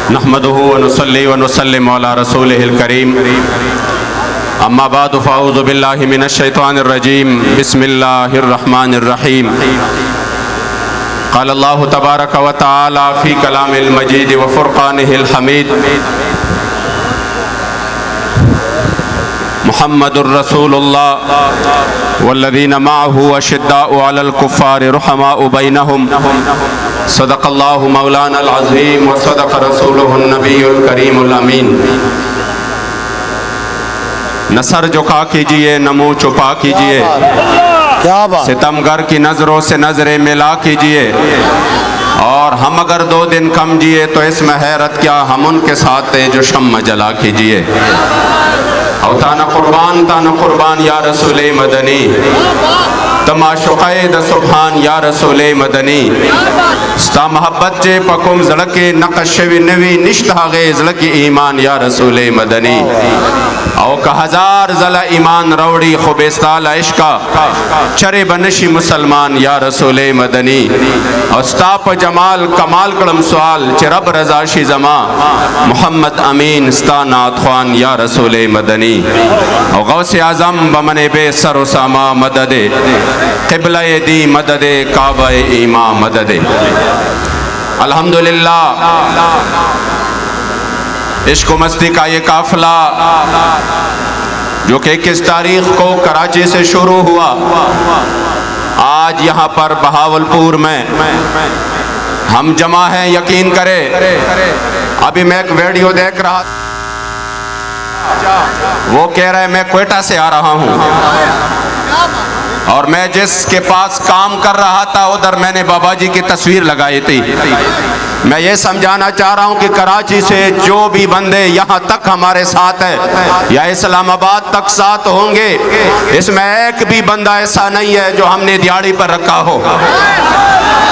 نحمده ونصلي ونسلم على رسوله الكريم اما بعد فاعوذ بالله من الشيطان الرجيم بسم الله الرحمن الرحيم قال الله تبارك وتعالى في كلام المجيد وفرقانه الحميد محمد رسول الله والذين معه أشداء على الكفار رحماء بينهم صدق الله مولانا العظيم وصدق رسوله النبي الكريم الأمين نہ سر جھکا کیجئے نہ منہ چھپا کیجئے ستمگر کی نظروں سے نظریں ملا کیجئے اور ہم اگر 2 دن کم جیے تو اس میں حیرت کیا ہم ان کے ساتھ ہیں جو شمع جلا کیجئے او تانا قربان یا رسول مدنی تماشقید سبحان یا رسول مدنی ستا محبت جے پکم زڑکے نقشوی نوی نشتہ غی زڑکی ایمان یا رسول مدنی او کہ 1000 زلہ ایمان روڑی خوبستال عشقہ چرے بنشی مسلمان یا رسول مدنی او ستا پا جمال کمال کلم سوال چے رب رضا شی زمان محمد امین ستا نات خوان یا رسول مدنی او غوث اعظم بمن بے سر و ساما مدد قبلہ دی مدد کعبہ ایمان مدد الحمدللہ عشق و مستی کا یہ قافلہ جو کہ 21 تاریخ کو کراچی سے شروع ہوا آج یہاں پر بہاولپور میں ہم جمع ہیں یقین کرے ابھی میں ایک ویڈیو دیکھ رہا وہ کہہ رہے میں کوئٹہ سے آ رہا ہوں اور میں جس کے پاس کام کر رہا تھا ادھر میں نے بابا جی کی تصویر لگائی تھی میں یہ سمجھانا چاہ رہا ہوں کہ کراچی سے جو بھی بندے یہاں تک ہمارے ساتھ ہیں یا اسلام آباد تک ساتھ ہوں گے اس میں ایک بھی بندہ ایسا نہیں ہے جو ہم نے دیاڑی پر رکھا ہو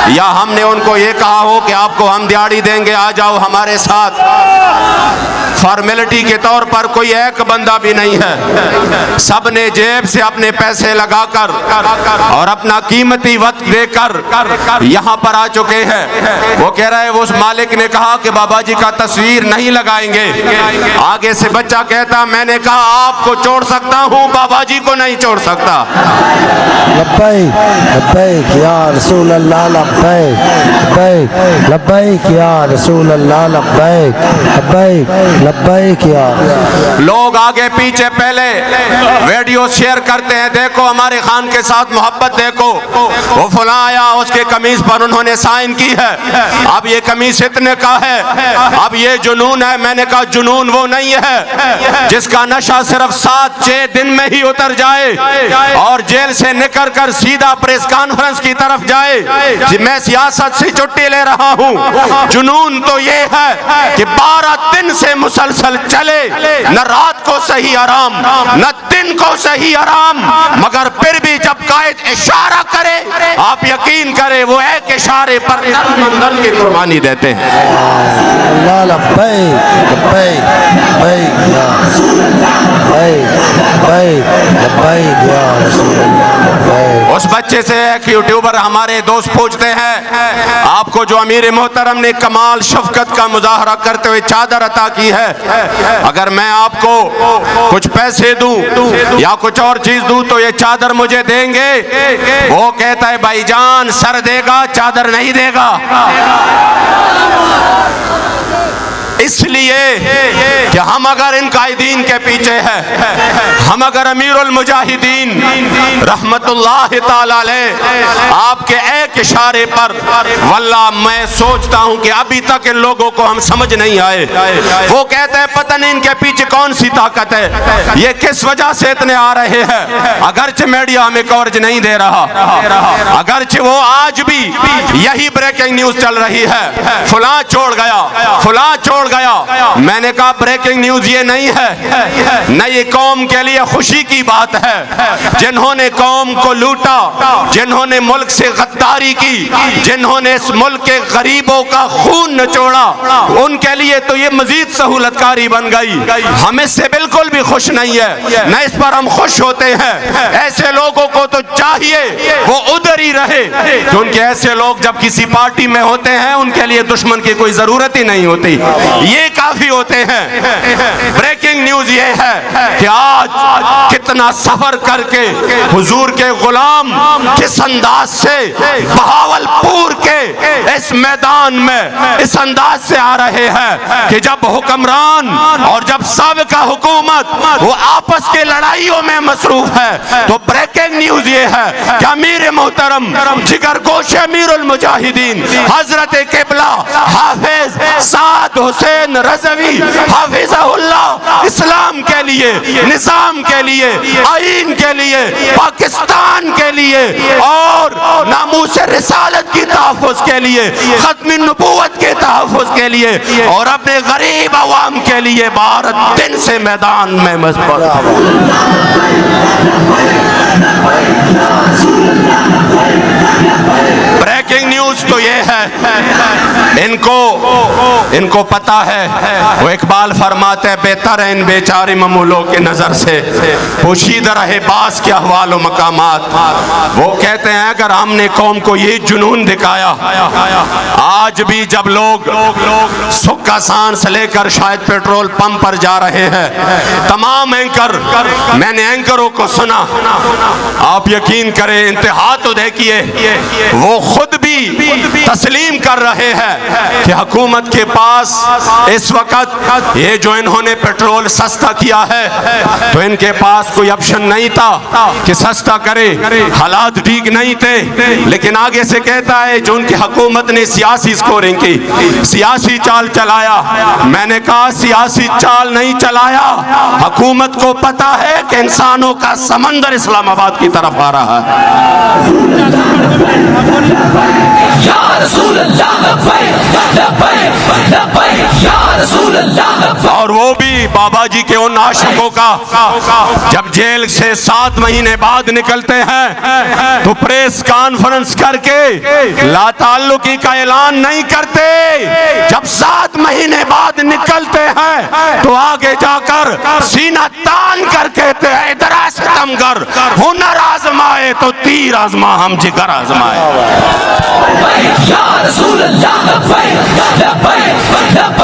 یا ہم نے ان کو یہ کہا ہو کہ آپ کو ہم دیاڑی دیں گے آ جاؤ ہمارے ساتھ فارمیلٹی کے طور پر کوئی ایک بندہ بھی نہیں ہے سب نے جیب سے اپنے پیسے لگا کر اور اپنا قیمتی وقت دے کر یہاں پر آ چکے ہیں وہ کہہ رہے اس مالک نے کہا کہ بابا جی کا تصویر نہیں لگائیں گے آگے سے بچہ کہتا میں نے کہا آپ کو چھوڑ سکتا ہوں بابا جی کو نہیں چھوڑ سکتا لبیک لبیک یا رسول اللہ لبیک لبیک یا رسول اللہ لبیک لبیک لبیک یا لوگ آگے پیچھے پہلے ویڈیو شیئر کرتے ہیں دیکھو ہمارے خان کے ساتھ محبت دیکھو وہ فلاں آیا اس کے قمیص پر انہوں نے سائن کی ہے اب یہ قمیص اتنے کا ہے اب یہ جنون ہے میں نے کہا جنون وہ نہیں ہے جس کا نشہ صرف 7-6 دن میں ہی اتر جائے اور جیل سے نکل کر سیدھا پریس کانفرنس کی طرف جائے میں سیاست سے چھٹی لے رہا ہوں جنون تو یہ ہے کہ 12 دن سے مسلسل چلے نہ رات کو صحیح آرام نہ دن کو صحیح آرام مگر پھر بھی جب قائد اشارہ کرے آپ یقین کرے وہ ایک اشارے پر نرم کی قربانی دیتے ہیں اللہ لبیک لبیک لبیک یا لبیک یا رسول اللہ اس بچے سے ایک یوٹیوبر ہمارے دوست پوچھتے ہیں آپ کو جو امیر محترم نے کمال شفقت کا مظاہرہ کرتے ہوئے چادر عطا کی ہے اگر میں آپ کو کچھ پیسے دوں یا کچھ اور چیز دوں تو یہ چادر مجھے دیں گے وہ کہتا ہے بھائی جان سر دے گا چادر نہیں دے گا اس لیے کہ ہم اگر ان قائدین کے پیچھے ہیں ہم اگر امیر المجاہدین رحمت اللہ تعالی علیہ آپ کے ایک اشارے پر واللہ میں سوچتا ہوں کہ ابھی تک ان لوگوں کو ہم سمجھ نہیں آئے وہ کہتے ہیں پتہ نہیں ان کے پیچھے کون سی طاقت ہے یہ کس وجہ سے اتنے آ رہے ہیں اگرچہ میڈیا ہمیں کورج نہیں دے رہا اگرچہ وہ آج بھی یہی بریکنگ نیوز چل رہی ہے فلاں چھوڑ گیا میں نے کہا بریکنگ نیوز یہ نہیں ہے نہ یہ قوم کے لیے خوشی کی بات ہے جنہوں نے قوم کو لوٹا جنہوں نے ملک سے غداری کی جنہوں نے اس ملک کے غریبوں کا خون نچوڑا ان کے لیے تو یہ مزید سہولت کاری بن گئی ہم اس سے بالکل بھی خوش نہیں ہے نہ اس پر ہم خوش ہوتے ہیں ایسے لوگوں کو تو چاہیے وہ ادھر ہی رہے کیونکہ ایسے لوگ جب کسی پارٹی میں ہوتے ہیں ان کے لیے دشمن کی کوئی ضرورت ہی نہیں ہوتی یہ کافی ہوتے ہیں۔ بریکنگ نیوز یہ ہے کہ آج کتنا سفر کر کے حضور کے غلام کس انداز سے بہاولپور کے اس میدان میں اس انداز سے آ رہے ہیں کہ جب حکمران اور جب سابقہ حکومت وہ آپس کے لڑائیوں میں مصروف ہے تو بریکنگ نیوز یہ ہے کہ امیر محترم جگر گوش امیر المجاہدین حضرت قبلہ حافظ سعد حسین رضوی حافظہ اللہ اسلام کے لیے، نظام کے لیے، آئین کے لیے، پاکستان کے لیے اور ناموس رسالت کی تحفظ کے لیے، ختم نبوت کے تحفظ کے لیے اور اپنے غریب عوام کے لیے 12 دن سے میدان میں مضبوط۔ بریکنگ نیوز تو یہ ہے ان کو پتا ہے، وہ اقبال فرماتے ہیں بہتر ہے ان بیچارے ممولوں کے نظر سے پوشیدہ رہے باس کے احوال و مقامات۔ وہ کہتے ہیں اگر ہم نے قوم کو یہ جنون دکھایا، آج بھی جب لوگ سکھ کا سانس لے کر شاید پیٹرول پمپ پر جا رہے ہیں، تمام اینکر، میں نے اینکروں کو سنا، آپ یقین کریں انتہا تو دیکھیے وہ خود بھی تسلیم کر رہے ہیں کہ حکومت کے پاس اس وقت یہ جو انہوں نے پیٹرول سستا کیا ہے تو ان کے پاس کوئی آپشن نہیں تھا کہ سستا کرے، حالات ٹھیک نہیں تھے، لیکن آگے سے کہتا ہے جو ان کی حکومت نے سیاسی سکورنگ کی، سیاسی چال چلایا۔ میں نے کہا سیاسی چال نہیں چلایا، حکومت کو پتا ہے کہ انسانوں کا سمندر اسلام آباد کی طرف آ رہا ہے۔ یا رسول اللہ لبیک لبیک لبیک یا رسول اللہ لبیک۔ اور وہ بھی بابا جی کے ان عاشقوں کا جب جیل سے 7 مہینے بعد نکلتے ہیں تو پریس کانفرنس کر کے لا تعلقی کا اعلان نہیں کرتے، جب 7 مہینے بعد نکلتے ہیں تو آگے جا کر سینہ تان کر کہتے ہیں ادھر ستمگر ہنر آزمائے تو تیر آزما ہم جگر آزمائے۔ یا رسول اللہ لبیک لبیک لبیک